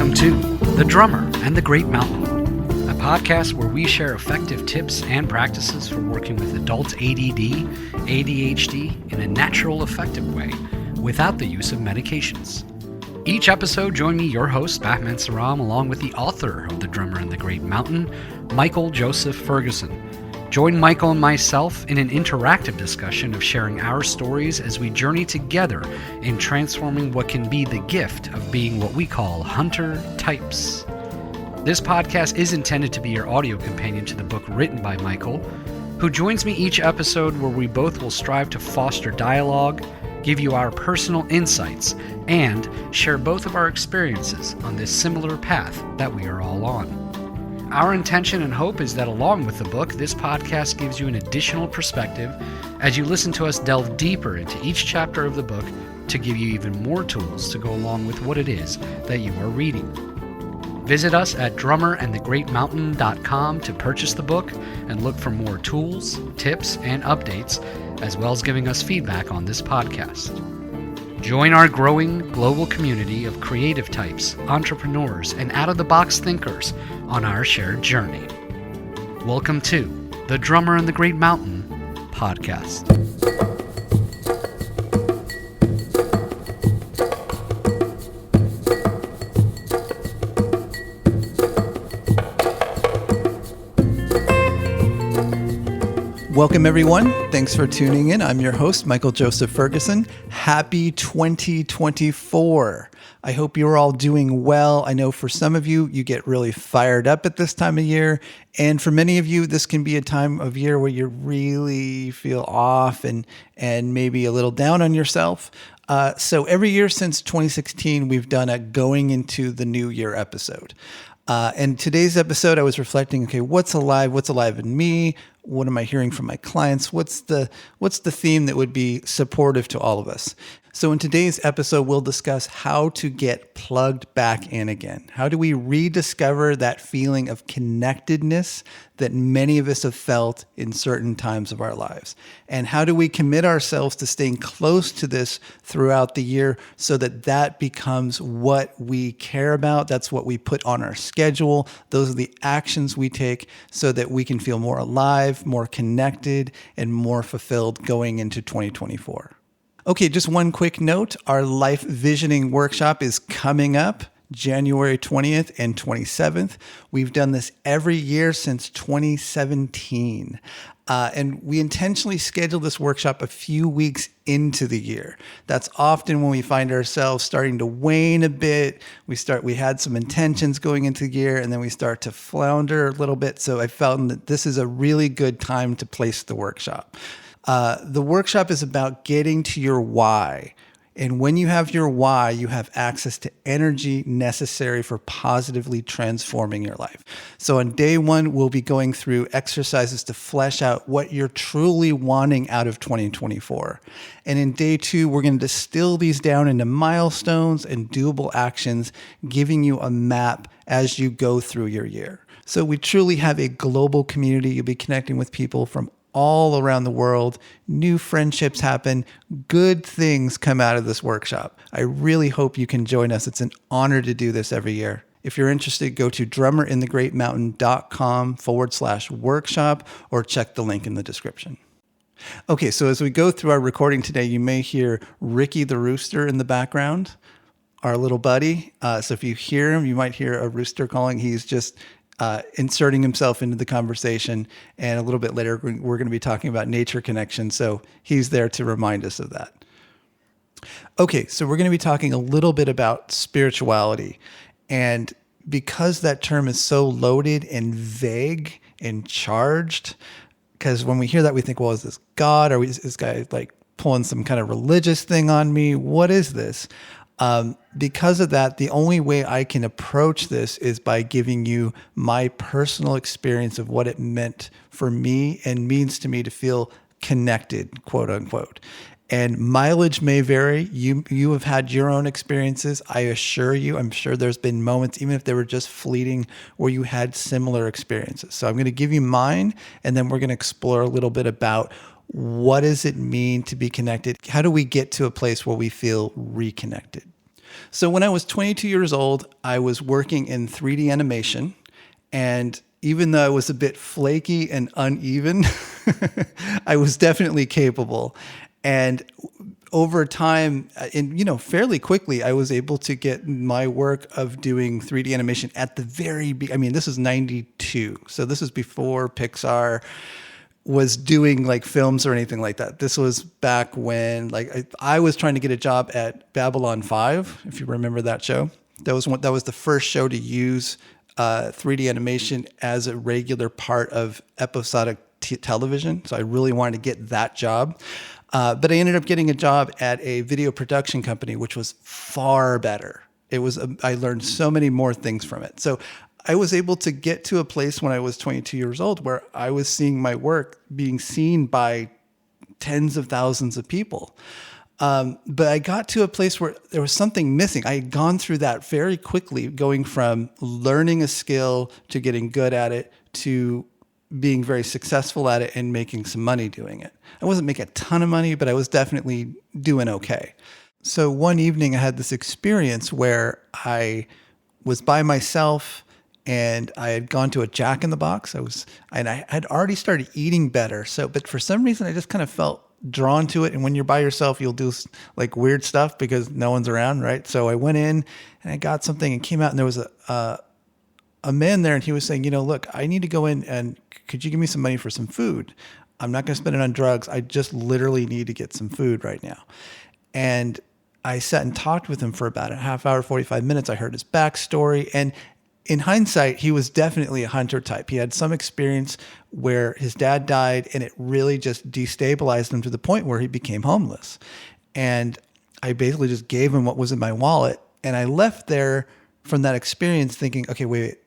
Welcome to The Drummer and the Great Mountain, a podcast where we share effective tips and practices for working with adults ADD, ADHD in a natural, effective way without the use of medications. Each episode, join me, your host, Batman Saram, along with the author of The Drummer and the Great Mountain, Michael Joseph Ferguson. Join Michael and myself in an interactive discussion of sharing our stories as we journey together in transforming what can be the gift of being what we call hunter types. This podcast is intended to be your audio companion to the book written by Michael, who joins me each episode where we both will strive to foster dialogue, give you our personal insights, and share both of our experiences on this similar path that we are all on. Our intention and hope is that along with the book, this podcast gives you an additional perspective as you listen to us delve deeper into each chapter of the book to give you even more tools to go along with what it is that you are reading. Visit us at drummerandthegreatmountain.com to purchase the book and look for more tools, tips, and updates, as well as giving us feedback on this podcast. Join our growing global community of creative types, entrepreneurs, and out-of-the-box thinkers on our shared journey. Welcome to The Drummer and the Great Mountain podcast. Welcome, everyone. Thanks for tuning in. I'm your host, Michael Joseph Ferguson. Happy 2024. I hope you're all doing well. I know for some of you, you get really fired up at this time of year. And for many of you, this can be a time of year where you really feel off and maybe a little down on yourself. So every year since 2016, we've done a Going Into the New Year episode. And today's episode, I was reflecting, okay, what's alive in me? What am I hearing from my clients? What's the theme that would be supportive to all of us? So in today's episode, we'll discuss how to get plugged back in again. How do we rediscover that feeling of connectedness that many of us have felt in certain times of our lives? And how do we commit ourselves to staying close to this throughout the year so that that becomes what we care about? That's what we put on our schedule. Those are the actions we take so that we can feel more alive, more connected, and more fulfilled going into 2024. Okay, just one quick note. Our Life Visioning Workshop is coming up January 20th and 27th. We've done this every year since 2017. And we intentionally scheduled this workshop a few weeks into the year. That's often when we find ourselves starting to wane a bit. We had some intentions going into the year, and then we start to flounder a little bit. So I felt that this is a really good time to place the workshop. The workshop is about getting to your why. And when you have your why, you have access to energy necessary for positively transforming your life. So on day one, we'll be going through exercises to flesh out what you're truly wanting out of 2024. And in day two, we're going to distill these down into milestones and doable actions, giving you a map as you go through your year. So we truly have a global community. You'll be connecting with people from all around the world. New friendships happen. Good things come out of this workshop. I really hope you can join us. It's an honor to do this every year. If you're interested, go to drummerinthegreatmountain.com/workshop or check the link in the description. Okay, so as we go through our recording today, you may hear Ricky the rooster in the background, our little buddy. So if you hear him, you might hear a rooster calling. He's just inserting himself into the conversation. And a little bit later, we're going to be talking about nature connection. So he's there to remind us of that. Okay, so we're going to be talking a little bit about spirituality. And because that term is so loaded and vague and charged, because when we hear that, we think, well, is this God? Or is this guy like pulling some kind of religious thing on me? What is this? Because of that, the only way I can approach this is by giving you my personal experience of what it meant for me and means to me to feel connected, quote unquote. And mileage may vary. You have had your own experiences. I assure you, I'm sure there's been moments, even if they were just fleeting, where you had similar experiences. So I'm going to give you mine, and then we're going to explore a little bit about what does it mean to be connected? How do we get to a place where we feel reconnected? So when I was 22 years old, I was working in 3D animation. And even though I was a bit flaky and uneven, I was definitely capable. And over time, fairly quickly, I was able to get my work of doing 3D animation at the this is 92. So this is before Pixar was doing like films or anything like that. This was back when I was trying to get a job at Babylon 5, if you remember that show. That was the first show to use 3D animation as a regular part of episodic television. So I really wanted to get that job. But I ended up getting a job at a video production company, which was far better. I learned so many more things from it. So I was able to get to a place when I was 22 years old where I was seeing my work being seen by tens of thousands of people. But I got to a place where there was something missing. I had gone through that very quickly, going from learning a skill to getting good at it to being very successful at it and making some money doing it. I wasn't making a ton of money, but I was definitely doing okay. So one evening I had this experience where I was by myself and I had gone to a Jack in the Box. I had already started eating better. But for some reason I just kind of felt drawn to it. And when you're by yourself, you'll do like weird stuff because no one's around, right? So I went in and I got something and came out and there was a man there and he was saying, look, I need to go in and could you give me some money for some food? I'm not going to spend it on drugs. I just literally need to get some food right now. And I sat and talked with him for about a half hour, 45 minutes. I heard his backstory. And in hindsight, he was definitely a hunter type. He had some experience where his dad died and it really just destabilized him to the point where he became homeless. And I basically just gave him what was in my wallet. And I left there from that experience thinking, okay, wait,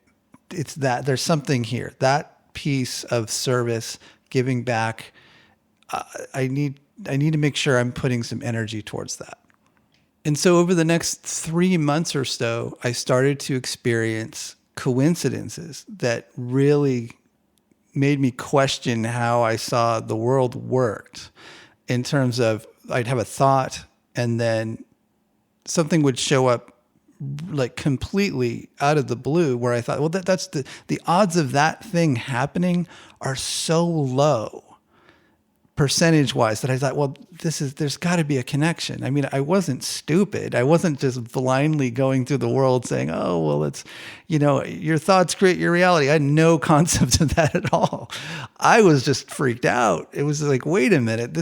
it's that there's something here. That piece of service, giving back, I need to make sure I'm putting some energy towards that. And so over the next 3 months or so, I started to experience coincidences that really made me question how I saw the world worked, in terms of I'd have a thought and then something would show up like completely out of the blue where I thought, well, that's the odds of that thing happening are so low percentage wise that I thought, well, there's got to be a connection. I mean, I wasn't stupid. I wasn't just blindly going through the world saying, oh, well, it's, your thoughts create your reality. I had no concept of that at all. I was just freaked out. It was like, wait a minute,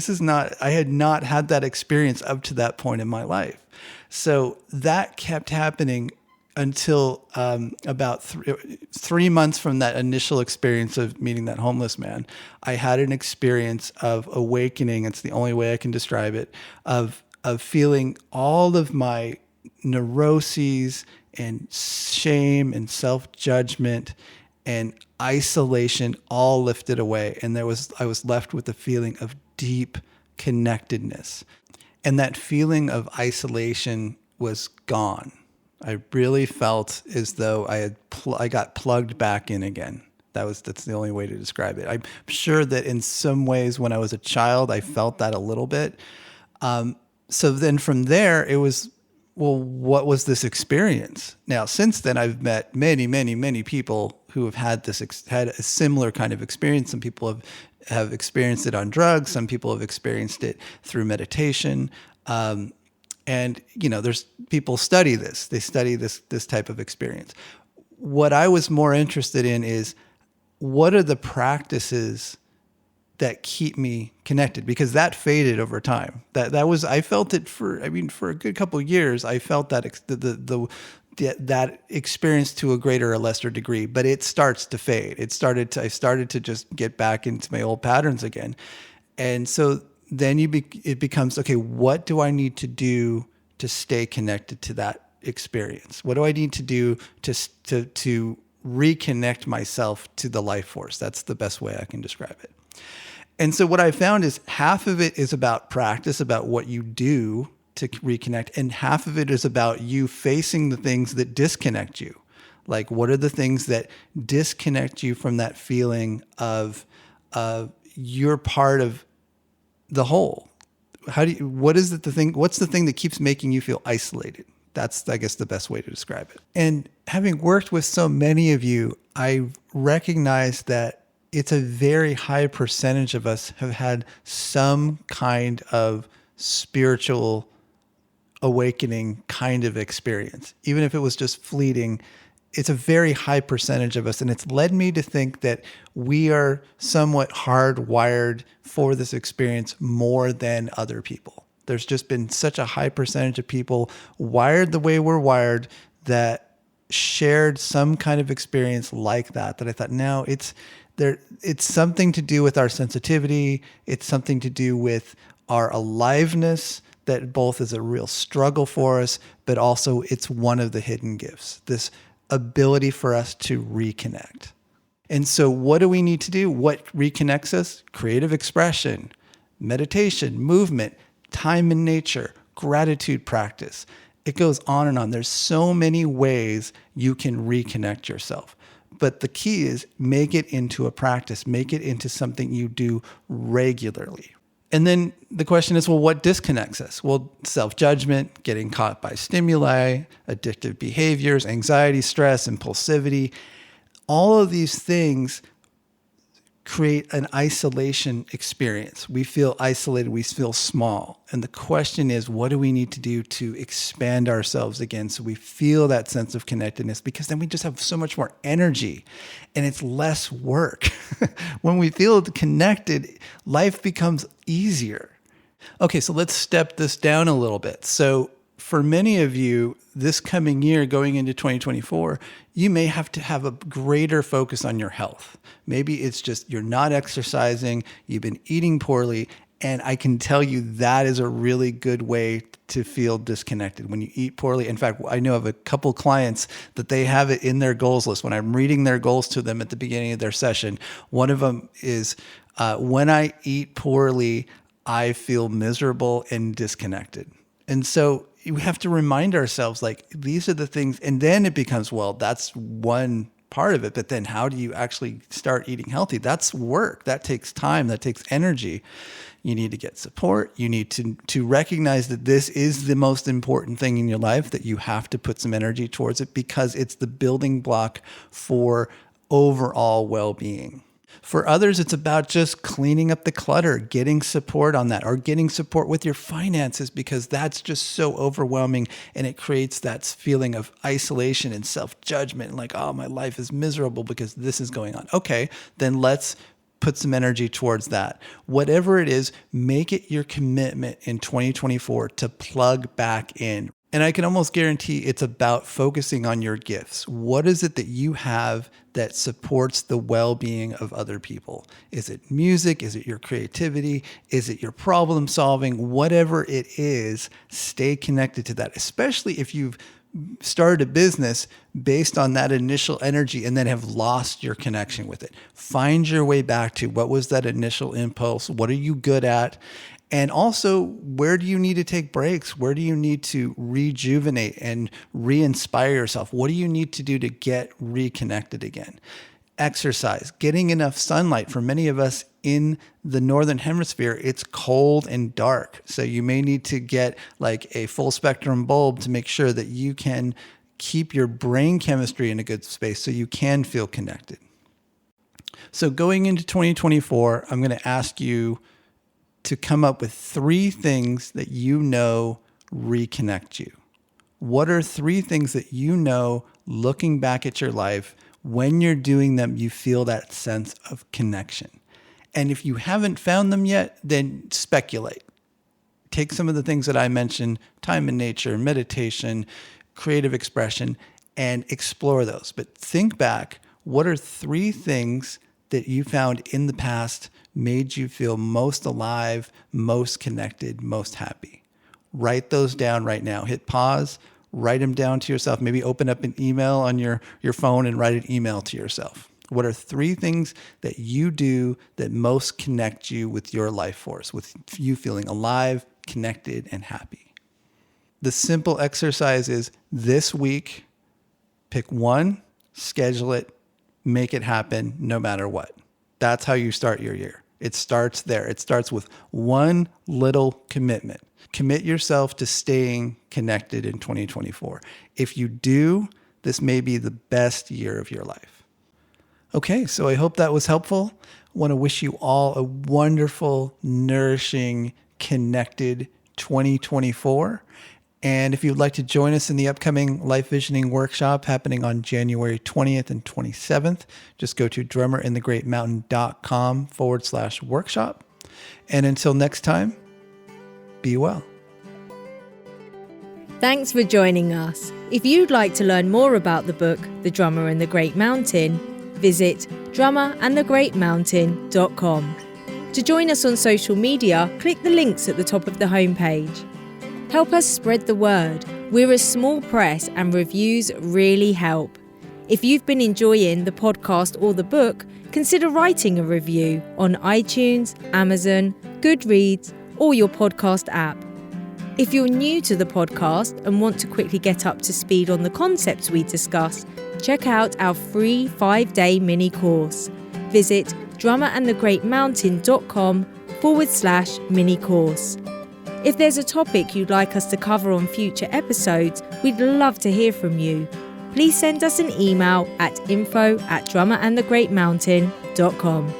I had not had that experience up to that point in my life. So that kept happening until about 3 months from that initial experience of meeting that homeless man. I had an experience of awakening. It's the only way I can describe it, of feeling all of my neuroses and shame and self-judgment and isolation all lifted away. And I was left with a feeling of deep connectedness. And that feeling of isolation was gone. I really felt as though I got plugged back in again. That's the only way to describe it. I'm sure that in some ways when I was a child, I felt that a little bit. So then from there, it was, well, what was this experience? Now, since then, I've met many, many, many people who have had had a similar kind of experience. Some people have experienced it on drugs. Some people have experienced it through meditation. And, there's people study this. They study this type of experience. What I was more interested in is, what are the practices that keep me connected? Because that faded over time. I felt it for a good couple of years. I felt that that experience to a greater or lesser degree, but it starts to fade. I started to just get back into my old patterns again. And so then it becomes, okay, what do I need to do to stay connected to that experience? What do I need to do to reconnect myself to the life force? That's the best way I can describe it. And so what I found is half of it is about practice, about what you do to reconnect, and half of it is about you facing the things that disconnect you. Like, what are the things that disconnect you from that feeling of you're part of the whole? What's the thing that keeps making you feel isolated? That's, I guess, the best way to describe it. And having worked with so many of you, I recognize that it's a very high percentage of us have had some kind of spiritual awakening kind of experience. Even if it was just fleeting, it's a very high percentage of us. And it's led me to think that we are somewhat hardwired for this experience more than other people. There's just been such a high percentage of people wired the way we're wired that shared some kind of experience like that I thought, no, it's something to do with our sensitivity. It's something to do with our aliveness, that both is a real struggle for us, but also it's one of the hidden gifts, this ability for us to reconnect. And so what do we need to do? What reconnects us? Creative expression, meditation, movement, time in nature, gratitude practice. It goes on and on. There's so many ways you can reconnect yourself. But the key is make it into a practice, make it into something you do regularly. And then the question is, well, what disconnects us? Well, self-judgment, getting caught by stimuli, addictive behaviors, anxiety, stress, impulsivity. All of these things create an isolation experience. We feel isolated, we feel small. And the question is, what do we need to do to expand ourselves again so we feel that sense of connectedness? Because then we just have so much more energy and it's less work. When we feel connected, life becomes easier. Okay, so let's step this down a little bit. So for many of you, this coming year, going into 2024, you may have to have a greater focus on your health. Maybe it's just you're not exercising, you've been eating poorly, and I can tell you that is a really good way to feel disconnected when you eat poorly. In fact, I know of a couple clients that they have it in their goals list. When I'm reading their goals to them at the beginning of their session, one of them is, when I eat poorly, I feel miserable and disconnected. And so we have to remind ourselves, like, these are the things, and then it becomes, well, that's one part of it, but then how do you actually start eating healthy? That's work. That takes time. That takes energy. You need to get support. You need to recognize that this is the most important thing in your life, that you have to put some energy towards it because it's the building block for overall well-being. For others, it's about just cleaning up the clutter, getting support on that, or getting support with your finances, because that's just so overwhelming and it creates that feeling of isolation and self-judgment and like, oh, my life is miserable because this is going on. Okay, then let's put some energy towards that. Whatever it is, make it your commitment in 2024 to plug back in. And I can almost guarantee it's about focusing on your gifts. What is it that you have that supports the well-being of other people? Is it music? Is it your creativity? Is it your problem solving? Whatever it is, stay connected to that, especially if you've started a business based on that initial energy and then have lost your connection with it. Find your way back to what was that initial impulse? What are you good at? And also, where do you need to take breaks? Where do you need to rejuvenate and re-inspire yourself? What do you need to do to get reconnected again? Exercise, getting enough sunlight. For many of us in the Northern Hemisphere, it's cold and dark. So you may need to get like a full spectrum bulb to make sure that you can keep your brain chemistry in a good space so you can feel connected. So going into 2024, I'm going to ask you to come up with 3 things that you know reconnect you. What are 3 things that you know, looking back at your life, when you're doing them, you feel that sense of connection? And if you haven't found them yet, then speculate. Take some of the things that I mentioned, time in nature, meditation, creative expression, and explore those. But think back, what are 3 things that you found in the past made you feel most alive, most connected, most happy? Write those down right now. Hit pause, write them down to yourself. Maybe open up an email on your phone and write an email to yourself. What are 3 things that you do that most connect you with your life force, with you feeling alive, connected, and happy? The simple exercise is this week, pick 1, schedule it, make it happen no matter what. That's how you start your year. It starts there. It starts with one little commitment. Commit yourself to staying connected in 2024. If you do, this may be the best year of your life. Okay, so I hope that was helpful. I want to wish you all a wonderful, nourishing, connected 2024. And if you'd like to join us in the upcoming Life Visioning Workshop happening on January 20th and 27th, just go to drummerinthegreatmountain.com/workshop. And until next time, be well. Thanks for joining us. If you'd like to learn more about the book, The Drummer and the Great Mountain, visit drummerandthegreatmountain.com. To join us on social media, click the links at the top of the homepage. Help us spread the word. We're a small press and reviews really help. If you've been enjoying the podcast or the book, consider writing a review on iTunes, Amazon, Goodreads, or your podcast app. If you're new to the podcast and want to quickly get up to speed on the concepts we discuss, check out our free 5-day mini course. Visit drummerandthegreatmountain.com/mini course. If there's a topic you'd like us to cover on future episodes, we'd love to hear from you. Please send us an email at info@drummerandthegreatmountain.com.